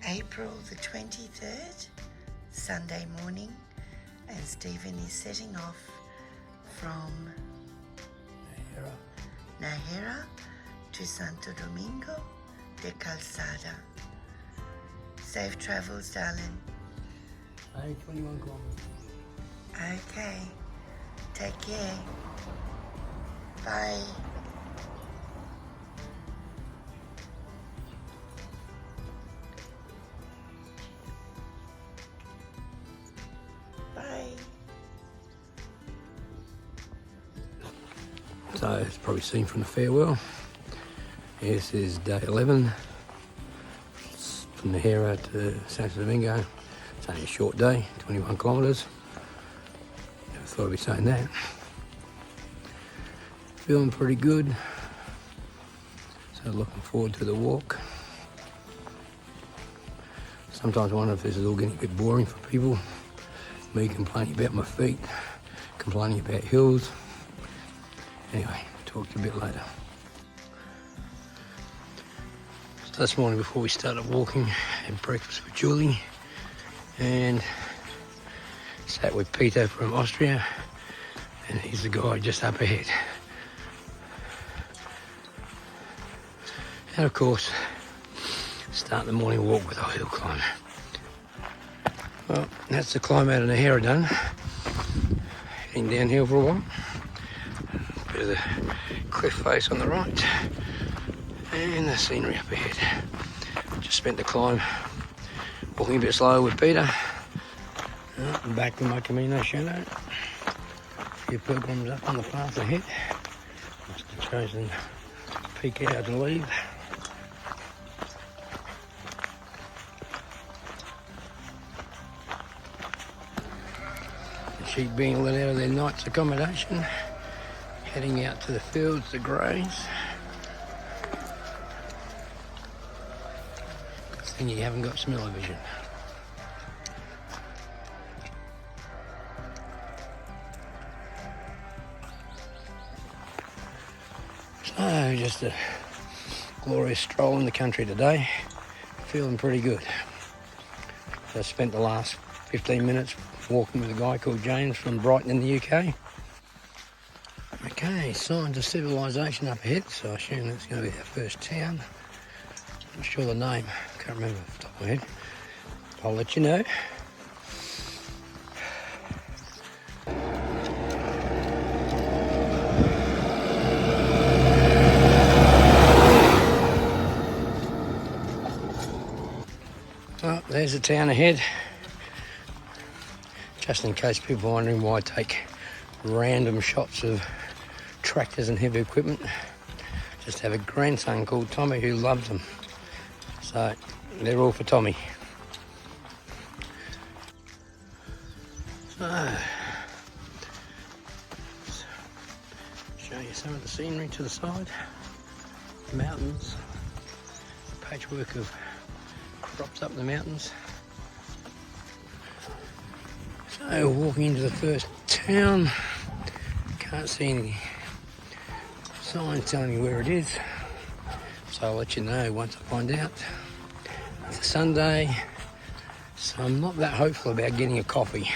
April the 23rd, Sunday morning, and Stephen is setting off from Najera to Santo Domingo de Calzada. Safe travels, darling. 21 kilometers. Okay, take care. Bye. So it's probably seen from the farewell. This is day 11. It's from Najera to Santo Domingo. It's only a short day, 21 kilometres. Never thought I'd be saying that. Feeling pretty good. So looking forward to the walk. Sometimes I wonder if this is all getting a bit boring for people. Me complaining about my feet, complaining about hills. Anyway, talk to you a bit later. So this morning before we started walking, had breakfast with Julie and sat with Peter from Austria, and he's the guy just up ahead. And of course, start the morning walk with a hill climb. Well, that's the climb out of Najera done. Heading downhill for a while. Bit of the cliff face on the right and the scenery up ahead. Just spent the climb walking a bit slow with Peter. Back to my Camino shadow. A few pilgrims up on the path ahead. Must have chosen to peek out and leave. The sheep being let out of their night's accommodation. Heading out to the fields to graze. Good thing you haven't got smell-o-vision. So, just a glorious stroll in the country today. Feeling pretty good. I spent the last 15 minutes walking with a guy called James from Brighton in the UK. Okay, signs of civilization up ahead, so I assume that's going to be our first town. Not sure the name, can't remember off the top of my head. I'll let you know. Well, there's the town ahead. Just in case people are wondering why I take random shots of tractors and heavy equipment. Just have a grandson called Tommy who loves them. So they're all for Tommy. So, show you some of the scenery to the side. Mountains, patchwork of crops up the mountains. So walking into the first town, can't see any signs telling you where it is, so I'll let you know once I find out. It's a Sunday, so I'm not that hopeful about getting a coffee,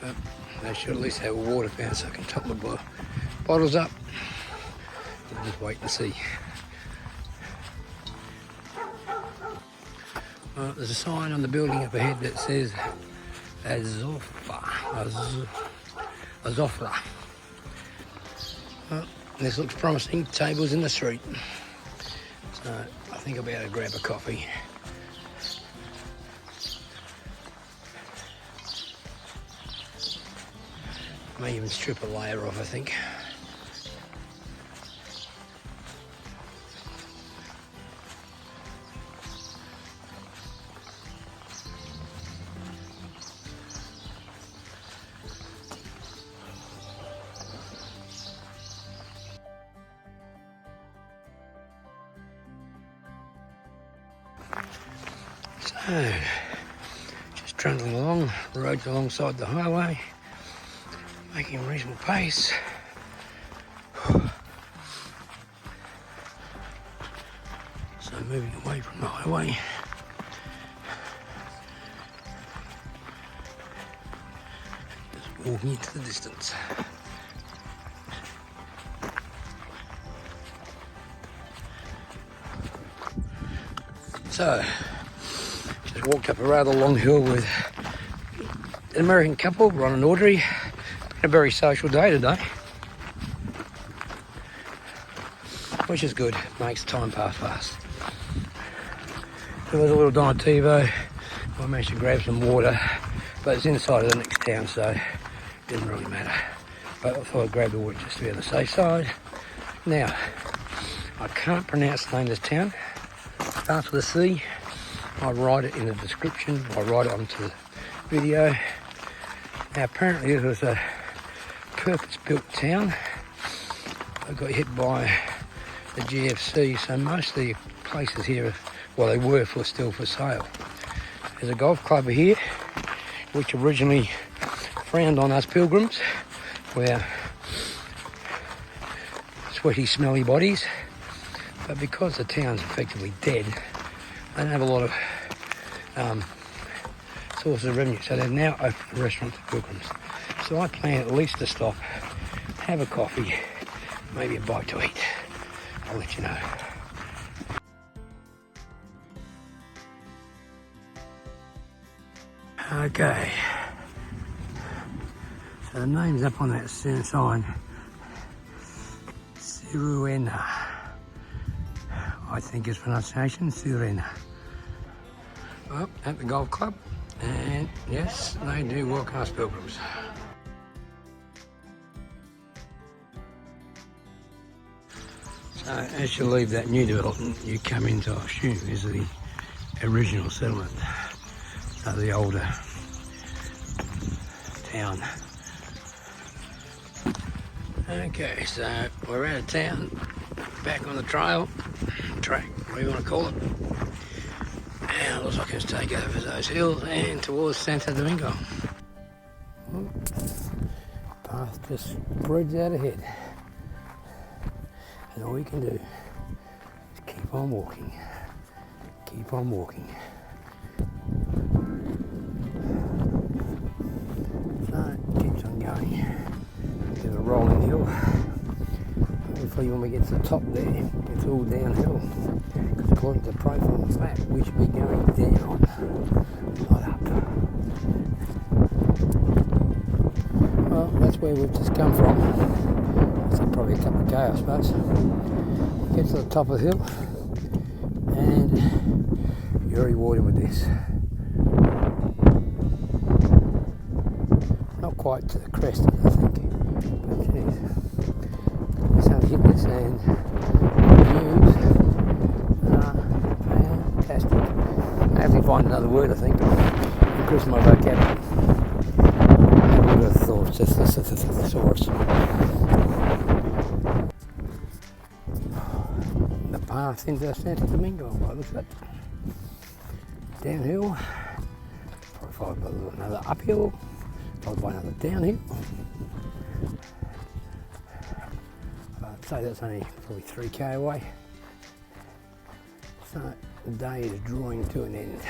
but they should at least have a water fountain so I can top my bottles up. We'll just wait and see. Well, there's a sign on the building up ahead that says Azofra. Well, this looks promising. Tables in the street. So I think I'll be able to grab a coffee. May even strip a layer off, I think. So, just trundling along, roads alongside the highway, making a reasonable pace. I'm moving away from the highway. Just walking into the distance. So, just walked up a rather long hill with an American couple, Ron and Audrey. Been a very social day today, which is good, makes time pass fast. There was a little Donativo. I managed to grab some water, but it's inside of the next town, so it didn't really matter. But I thought I'd grab the water just to be on the safe side. Now, I can't pronounce the name of this town. It starts with a C. I'll write it in the description. I'll write it onto the video. Now, apparently it was a purpose-built town. I got hit by the GFC, so most of the places here, well, they were still for sale. There's a golf club here, which originally frowned on us pilgrims, where sweaty, smelly bodies. But because the town's effectively dead, they don't have a lot of sources of revenue. So they've now opened a restaurant for pilgrims. So I plan at least to stop, have a coffee, maybe a bite to eat. I'll let you know. Okay. So the name's up on that sign. Siruena. I think it's pronunciation Siruena. Well, at the golf club, and yes, they do welcome us pilgrims. So as you leave that new development, you come into, I assume, is the original settlement. So the older town. Okay, so we're out of town, back on the track, whatever you want to call it. And it looks like it's take over those hills and towards Santo Domingo. Path just spreads out ahead. And all you can do is keep on walking. Keep on walking. So it keeps on going. There's a rolling hill. Hopefully when we get to the top there, it's all downhill. Because according to the profile on the map, we should be going down, not up. Well, that's where we've just come from. It's probably a couple of K, I suppose. Get to the top of the hill, and you're rewarded with this. Not quite to the crest, I think, but geez. Let's have a hit this, and the views are fantastic. I have to find another word, I think, increase my vocabulary. I would have thought it's just a thesaurus. The path into Santo Domingo, by the looks of it. Downhill, probably followed by another uphill, followed by another downhill. I'd say that's only probably 3k away. So the day is drawing to an end,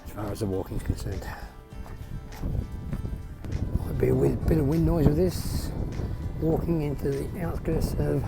as far as the walking is concerned. Might be a bit of wind noise with this, walking into the outskirts of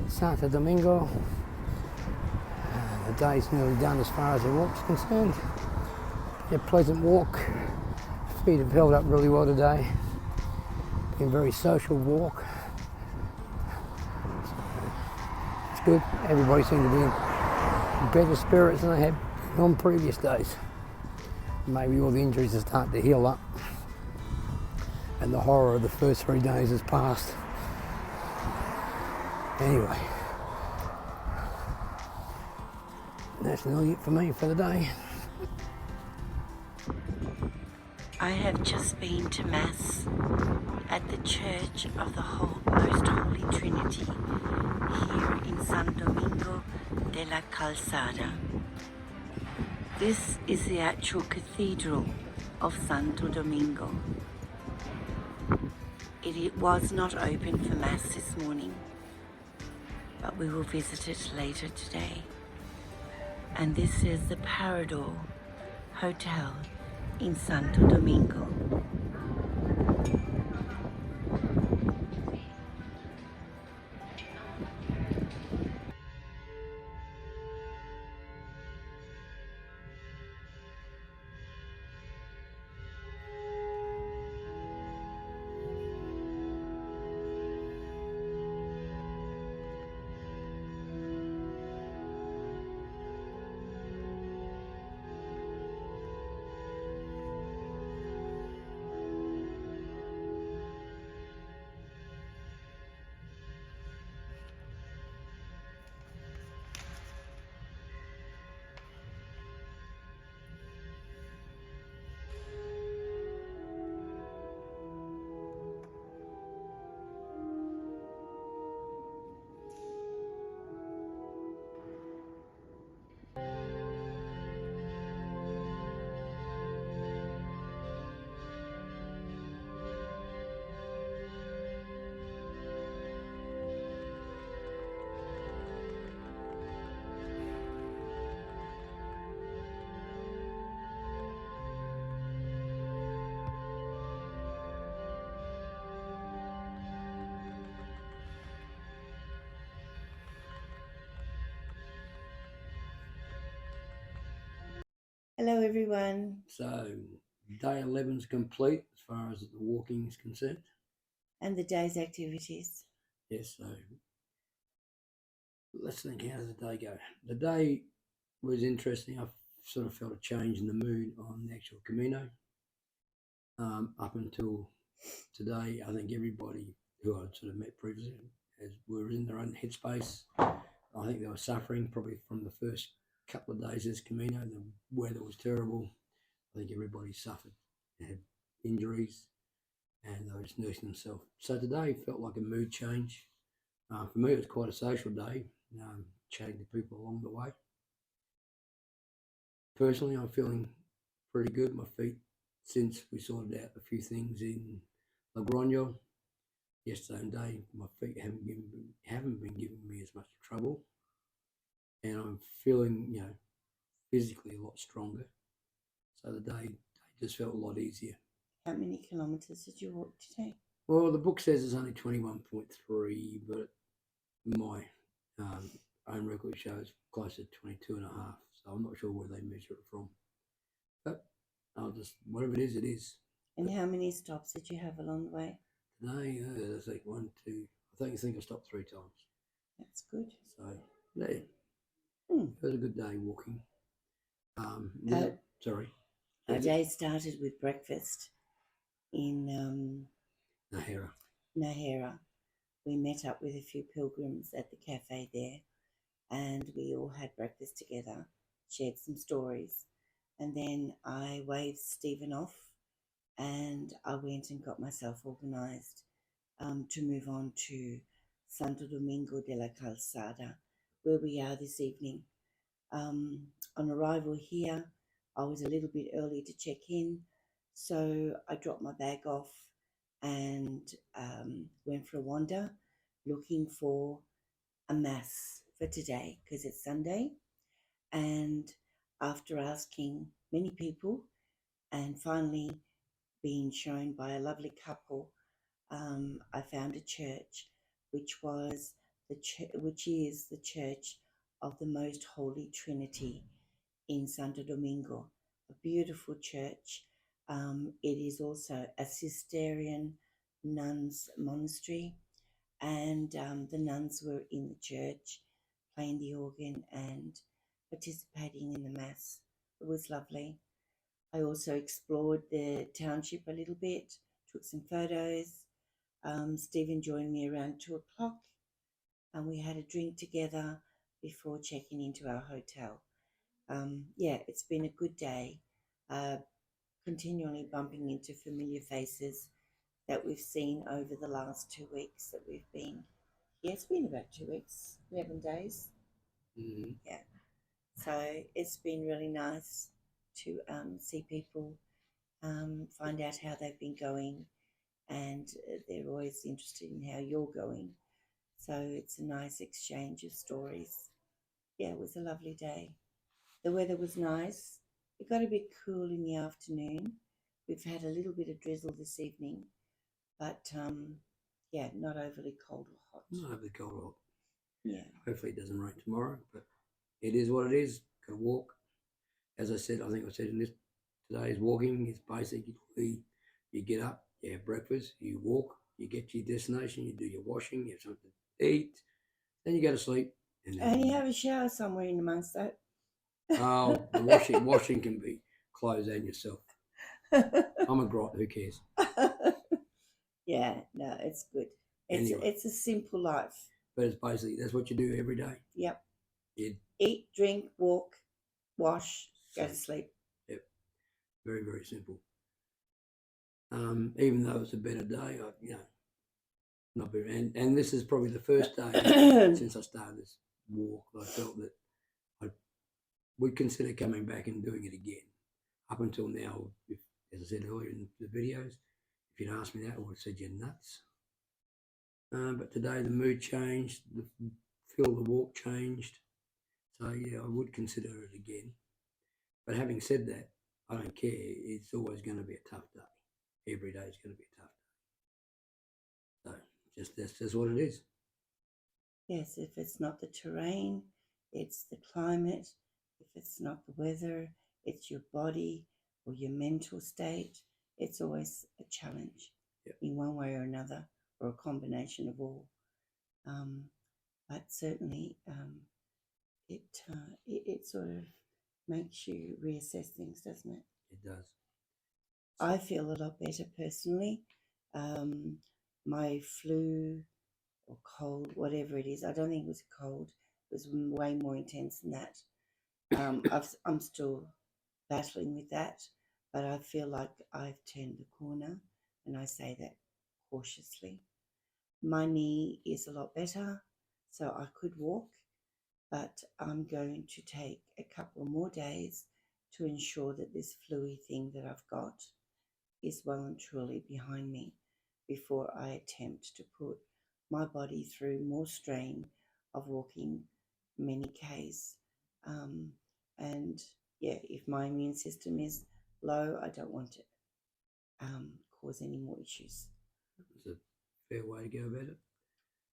Santo Domingo. The day's nearly done as far as the walk's concerned. A pleasant walk. Feet have held up really well today. Been a very social walk. It's good. Everybody seemed to be in better spirits than they had on previous days. Maybe all the injuries are starting to heal up, and the horror of the first 3 days has passed. Anyway, that's nearly it for me for the day. I have just been to Mass at the Church of the Most Holy Trinity here in San Domingo de la Calzada. This is the actual cathedral of Santo Domingo. It was not open for Mass this morning, but we will visit it later today. And this is the Parador Hotel in Santo Domingo. Hello everyone. So day 11 is complete as far as the walking is concerned. And the day's activities. Yes, so let's think, how did the day go? The day was interesting. I sort of felt a change in the mood on the actual Camino. Up until today, I think everybody who I'd sort of met previously were in their own headspace. I think they were suffering probably from the first couple of days of this Camino. The weather was terrible. I think everybody suffered, had injuries, and they were just nursing themselves. So today felt like a mood change. For me, it was quite a social day, chatting to people along the way. Personally, I'm feeling pretty good. My feet, since we sorted out a few things in Logroño yesterday and day, my feet haven't been giving me as much trouble, and I'm feeling, physically a lot stronger. So the day just felt a lot easier. How many kilometres did you walk today? Well, the book says it's only 21.3, but my own record shows close to 22 and a half. So I'm not sure where they measure it from. But I'll just, whatever it is, it is. And how many stops did you have along the way? Today, I think one, two, I think I stopped 3 times. That's good. So, yeah, it was a good day walking. Sorry. Our day started with breakfast in Najera. We met up with a few pilgrims at the cafe there, and we all had breakfast together, shared some stories, and then I waved Stephen off and I went and got myself organised to move on to Santo Domingo de la Calzada, where we are this evening. On arrival here, I was a little bit early to check in, so I dropped my bag off and went for a wander looking for a mass for today because it's Sunday. And after asking many people and finally being shown by a lovely couple, I found a church which is the Church of the Most Holy Trinity in Santo Domingo, a beautiful church. It is also a Cistercian nuns monastery, and the nuns were in the church playing the organ and participating in the Mass. It was lovely. I also explored the township a little bit, took some photos. Stephen joined me around 2 o'clock and we had a drink together before checking into our hotel. It's been a good day, continually bumping into familiar faces that we've seen over the last 2 weeks that we've been. Yeah, it's been about 2 weeks, 11 days. Mm-hmm. Yeah. So it's been really nice to see people, find out how they've been going, and they're always interested in how you're going. So it's a nice exchange of stories. Yeah, it was a lovely day. The weather was nice. It got a bit cool in the afternoon. We've had a little bit of drizzle this evening, but yeah, not overly cold or hot. Not overly cold or hot. Yeah. Hopefully it doesn't rain tomorrow, but it is what it is. Got to walk. As I said, I think I said in this today's walking is basically you get up, you have breakfast, you walk, you get to your destination, you do your washing, you have something to eat, then you go to sleep. And you have a shower somewhere in amongst that. Oh, the washing can be clothes and yourself. I'm a grot, who cares? Yeah, no, it's good. It's a simple life. But it's basically, that's what you do every day. Yep. You eat, drink, walk, wash, go to sleep. Yep. Very, very simple. Even though it's a better day, not very, and this is probably the first day since I started this walk that I felt that I would consider coming back and doing it again. Up until now, as I said earlier in the videos, if you'd asked me that, I would have said you're nuts. But today the mood changed, the feel of the walk changed. So yeah, I would consider it again. But having said that, I don't care. It's always going to be a tough day. Every day is going to be a tough day. So that's just what it is. Yes, if it's not the terrain, it's the climate. If it's not the weather, it's your body or your mental state. It's always a challenge in one way or another, or a combination of all. But certainly, it sort of makes you reassess things, doesn't it? It does. I feel a lot better personally. My flu or cold, whatever it is, I don't think it was a cold. It was way more intense than that. I'm still battling with that, but I feel like I've turned the corner, and I say that cautiously. My knee is a lot better, so I could walk, but I'm going to take a couple more days to ensure that this flu-y thing that I've got is well and truly behind me before I attempt to put my body through more strain of walking many Ks. And yeah, if my immune system is low, I don't want to cause any more issues. It's a fair way to go about it.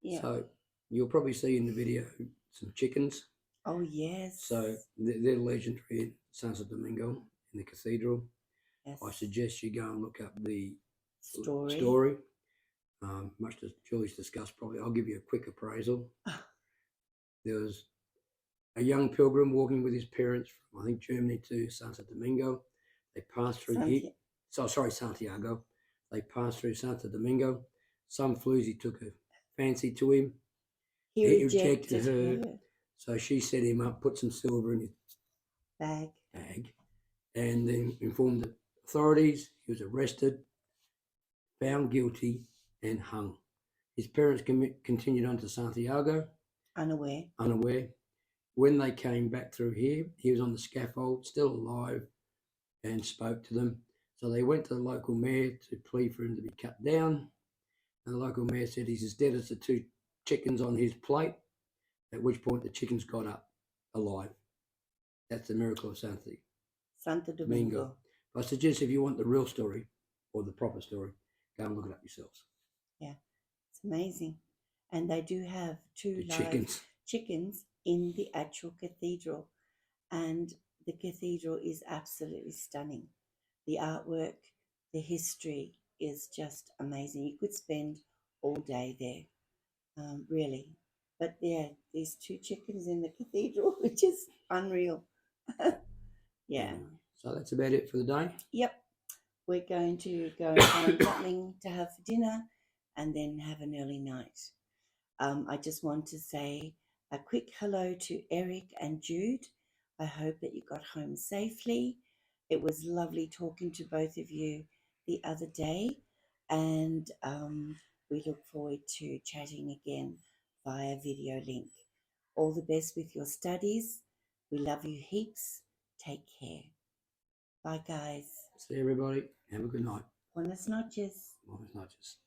Yeah. So you'll probably see in the video some chickens. Oh, yes. So they're legendary in Santo Domingo in the cathedral. Yes. I suggest you go and look up the story. Much as Julie's discussed, probably I'll give you a quick appraisal. There was a young pilgrim walking with his parents from, I think, Germany to Santo Domingo. They passed through Santiago. They passed through Santo Domingo. Some floozy took a fancy to him. He rejected her. So she set him up, put some silver in his bag, and then informed the authorities. He was arrested, found guilty, and hung. His parents continued on to Santiago. Unaware. When they came back through here, he was on the scaffold, still alive, and spoke to them. So they went to the local mayor to plead for him to be cut down. And the local mayor said he's as dead as the 2 chickens on his plate, at which point the chickens got up alive. That's the miracle of Santo Domingo. I suggest if you want the real story or the proper story, go and look it up yourselves. Yeah, it's amazing. And they do have 2 live chickens in the actual cathedral. And the cathedral is absolutely stunning. The artwork, the history is just amazing. You could spend all day there, really. But yeah, these 2 chickens in the cathedral, which is unreal. Yeah. So that's about it for the day. Yep. We're going to go and find something to have for dinner and then have an early night. I just want to say a quick hello to Eric and Jude. I hope that you got home safely. It was lovely talking to both of you the other day, and we look forward to chatting again via video link. All the best with your studies. We love you heaps. Take care. Bye, guys. See everybody. Have a good night. Buenas noches. Buenas noches.